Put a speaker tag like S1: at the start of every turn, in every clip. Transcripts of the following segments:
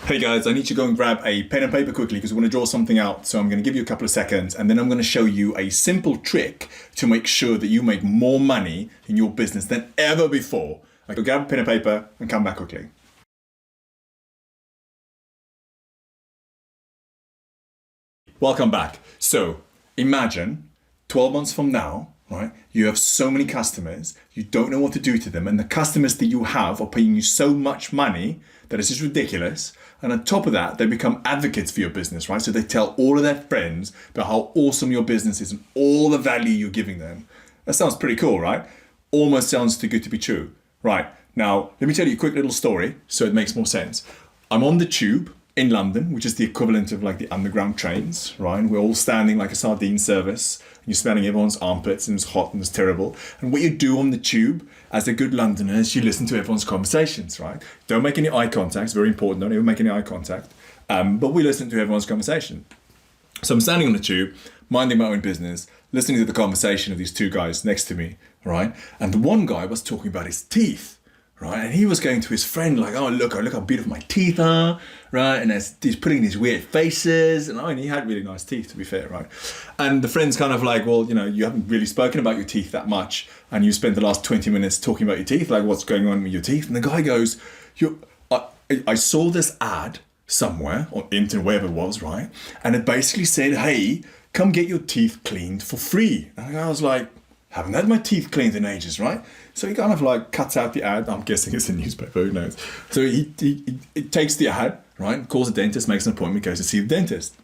S1: Hey guys, I need to go and grab a pen and paper quickly because we're going to draw something out. So I'm going to give you a couple of seconds and then I'm going to show you a simple trick to make sure that you make more money in your business than ever before. I go grab a pen and paper and come back quickly. Welcome back. So imagine 12 months from now, right? You have so many customers, you don't know what to do to them, and the customers that you have are paying you so much money that it's just ridiculous. And on top of that, they become advocates for your business, right? So they tell all of their friends about how awesome your business is and all the value you're giving them. That sounds pretty cool, right? Almost sounds too good to be true. Right, now, let me tell you a quick little story so it makes more sense. I'm on the tube in London, which is the equivalent of like the underground trains, right? And we're all standing like a sardine service. And you're smelling everyone's armpits and it's hot and it's terrible. And what you do on the tube as a good Londoner is you listen to everyone's conversations, right? Don't make any eye contact. It's very important. Don't ever make any eye contact. But we listen to everyone's conversation. So I'm standing on the tube, minding my own business, listening to the conversation of these two guys next to me, right? And the one guy was talking about his teeth. Right, and he was going to his friend like, oh look how beautiful my teeth are, right? And he's putting these weird faces, and he had really nice teeth, to be fair, right? And the friend's kind of like, well, you haven't really spoken about your teeth that much, and you spent the last 20 minutes talking about your teeth, like what's going on with your teeth? And the guy goes, I saw this ad somewhere on internet, wherever it was, right? And it basically said, hey, come get your teeth cleaned for free. And I was like, haven't had my teeth cleaned in ages, right? So he kind of like cuts out the ad. I'm guessing it's a newspaper, who knows? So he takes the ad, right? Calls the dentist, makes an appointment, goes to see the dentist.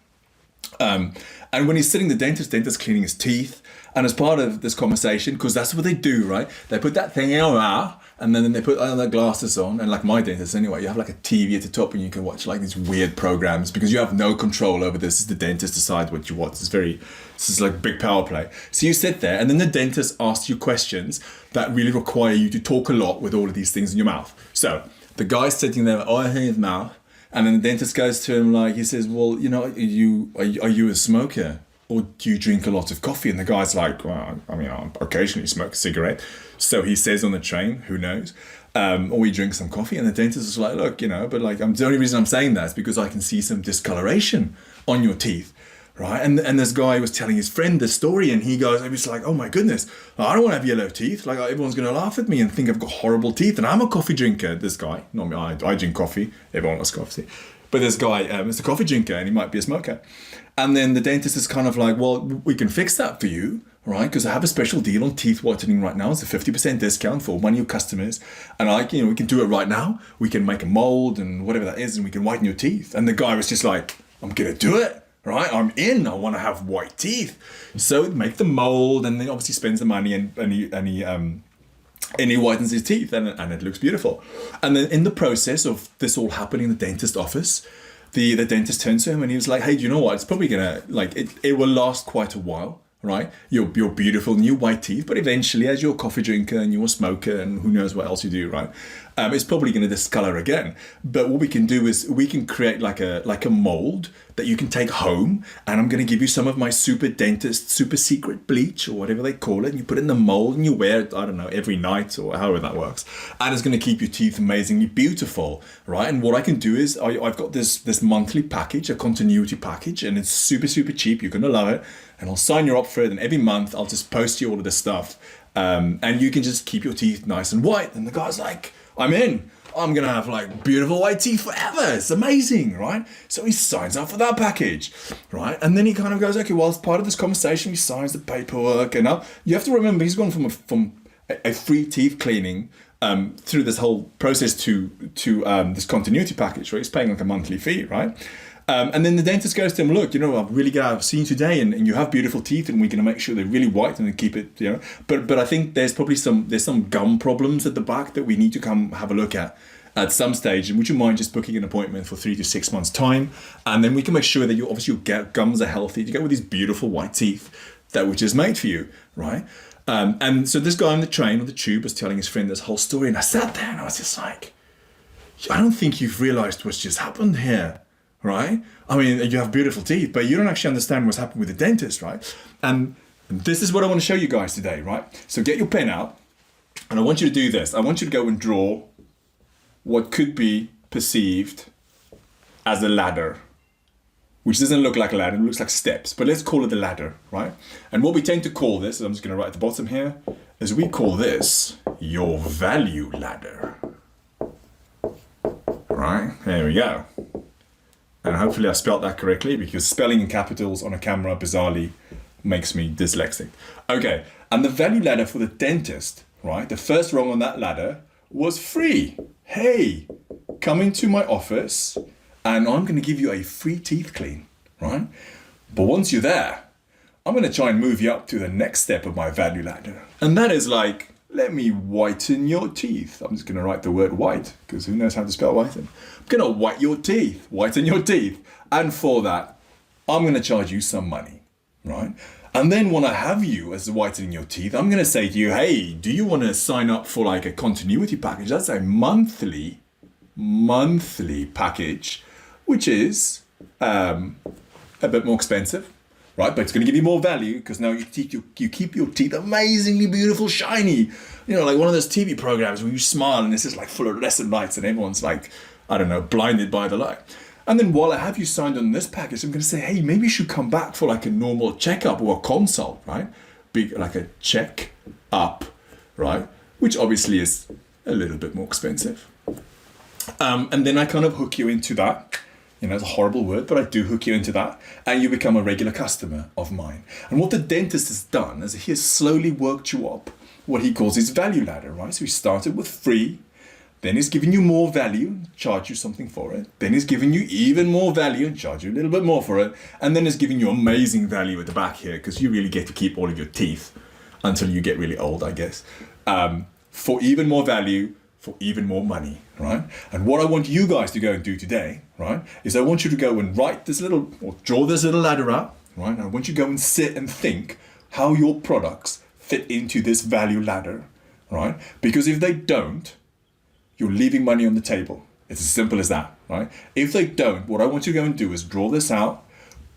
S1: And when he's sitting the dentist cleaning his teeth. And as part of this conversation, because that's what they do, right? They put that thing in your mouth and then they put their glasses on. And like my dentist anyway, you have like a TV at the top and you can watch like these weird programs because you have no control over this. The dentist decides what you watch. This is like big power play. So you sit there and then the dentist asks you questions that really require you to talk a lot with all of these things in your mouth. So the guy's sitting there, in his mouth. And then the dentist goes to him like, he says, well, are you a smoker? Or do you drink a lot of coffee? And the guy's like, well, I occasionally smoke a cigarette. So he says on the train, who knows? Or we drink some coffee. And the dentist is like, look, but like, the only reason I'm saying that is because I can see some discoloration on your teeth, right? And this guy was telling his friend the story and he was like, oh my goodness, I don't want to have yellow teeth. Like everyone's going to laugh at me and think I've got horrible teeth. And I'm a coffee drinker, this guy. Not me, I drink coffee. Everyone likes coffee. But this guy is a coffee drinker and he might be a smoker. And then the dentist is kind of like, well, we can fix that for you, right? Because I have a special deal on teeth whitening right now. It's a 50% discount for one of your customers. And we can do it right now. We can make a mold and whatever that is and we can whiten your teeth. And the guy was just like, I'm going to do it, right? I'm in. I want to have white teeth. So make the mold and then obviously spends the money and he whitens his teeth and it looks beautiful. And then in the process of this all happening in the dentist office, the dentist turns to him and he was like, hey, do you know what? It's probably gonna, it will last quite a while, right? Your beautiful new white teeth, but eventually as you're a coffee drinker and you're a smoker and who knows what else you do, right? It's probably gonna discolor again. But what we can do is we can create like a mold that you can take home and I'm gonna give you some of my super secret bleach or whatever they call it. And you put it in the mold and you wear it, I don't know, every night or however that works. And it's gonna keep your teeth amazingly beautiful, right? And what I can do is I've got this monthly package, a continuity package, and it's super cheap. You're gonna love it. And I'll sign you up for it. And every month I'll just post you all of this stuff. And you can just keep your teeth nice and white. And the guy's like, I'm in. I'm going to have like beautiful white teeth forever. It's amazing, right? So he signs up for that package, right? And then he kind of goes, okay, well, as part of this conversation, he signs the paperwork. And now you have to remember, he's gone from a free teeth cleaning through this whole process to this continuity package, right? He's paying like a monthly fee, right? And then the dentist goes to him, look, I'm really glad I've seen you today and you have beautiful teeth and we're going to make sure they're really white and keep it, But I think there's probably some gum problems at the back that we need to come have a look at some stage. And would you mind just booking an appointment for 3 to 6 months time? And then we can make sure that your gums are healthy to go with these beautiful white teeth that were just made for you, right? And so this guy on the train or the tube was telling his friend this whole story. And I sat there and I was just like, I don't think you've realized what's just happened here. Right? I mean, you have beautiful teeth, but you don't actually understand what's happened with the dentist, right? And this is what I want to show you guys today, right? So get your pen out, and I want you to do this. I want you to go and draw what could be perceived as a ladder, which doesn't look like a ladder, it looks like steps, but let's call it a ladder, right? And what we tend to call this, I'm just going to write at the bottom here, is we call this your value ladder. Right, there we go. And hopefully I spelled that correctly, because spelling in capitals on a camera bizarrely makes me dyslexic. Okay, and the value ladder for the dentist, right? The first rung on that ladder was free. Hey, come into my office and I'm going to give you a free teeth clean, right? But once you're there, I'm going to try and move you up to the next step of my value ladder. And that is like, let me whiten your teeth. I'm just going to write the word white, because who knows how to spell whiten? I'm going to whiten your teeth. And for that, I'm going to charge you some money, right? And then when I have you as whitening your teeth, I'm going to say to you, hey, do you want to sign up for like a continuity package? That's a monthly package, which is a bit more expensive, right? But it's going to give you more value, because now you keep your teeth amazingly beautiful, shiny. You know, like one of those TV programs where you smile and it's just like fluorescent lights and everyone's like, I don't know, blinded by the light. And then while I have you signed on this package, I'm going to say, hey, maybe you should come back for like a normal checkup or a consult, right? Like a check up, right? Which obviously is a little bit more expensive. And then I kind of hook you into that. You know, it's a horrible word, but I do hook you into that, and you become a regular customer of mine. And what the dentist has done is he has slowly worked you up what he calls his value ladder, right? So he started with free, then he's giving you more value, charge you something for it. Then he's giving you even more value and charge you a little bit more for it. And then he's giving you amazing value at the back here, because you really get to keep all of your teeth until you get really old, I guess, for even more value, for even more money, right? And what I want you guys to go and do today, right, is I want you to go and write this little, or draw this little ladder up, right? I want you to go and sit and think how your products fit into this value ladder, right? Because if they don't, you're leaving money on the table. It's as simple as that, right? If they don't, what I want you to go and do is draw this out,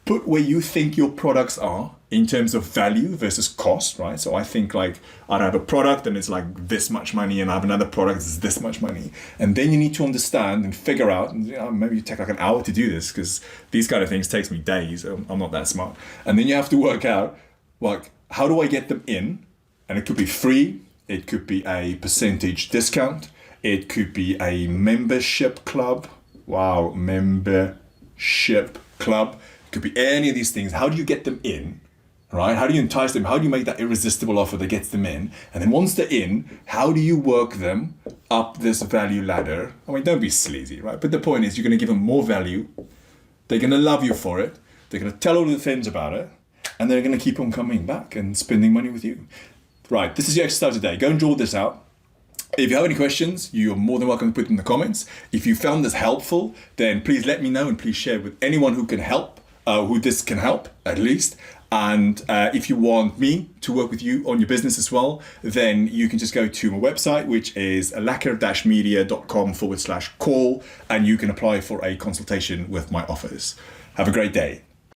S1: put where you think your products are in terms of value versus cost, right? So I think like I'd have a product and it's like this much money, and I have another product that's this much money. And then you need to understand and figure out, and maybe you take like an hour to do this, because these kind of things takes me days. I'm not that smart. And then you have to work out, like, how do I get them in? And it could be free. It could be a percentage discount. It could be a membership club. Wow, membership club. It could be any of these things. How do you get them in, right? How do you entice them? How do you make that irresistible offer that gets them in? And then once they're in, how do you work them up this value ladder? I mean, don't be sleazy, right? But the point is, you're going to give them more value. They're going to love you for it. They're going to tell all the friends about it. And they're going to keep on coming back and spending money with you. Right, this is your exercise today. Go and draw this out. If you have any questions, you're more than welcome to put them in the comments. If you found this helpful, then please let me know, and please share with anyone who can help, who this can help at least. And if you want me to work with you on your business as well, then you can just go to my website, which is lacquer-media.com/call, and you can apply for a consultation with my office. Have a great day.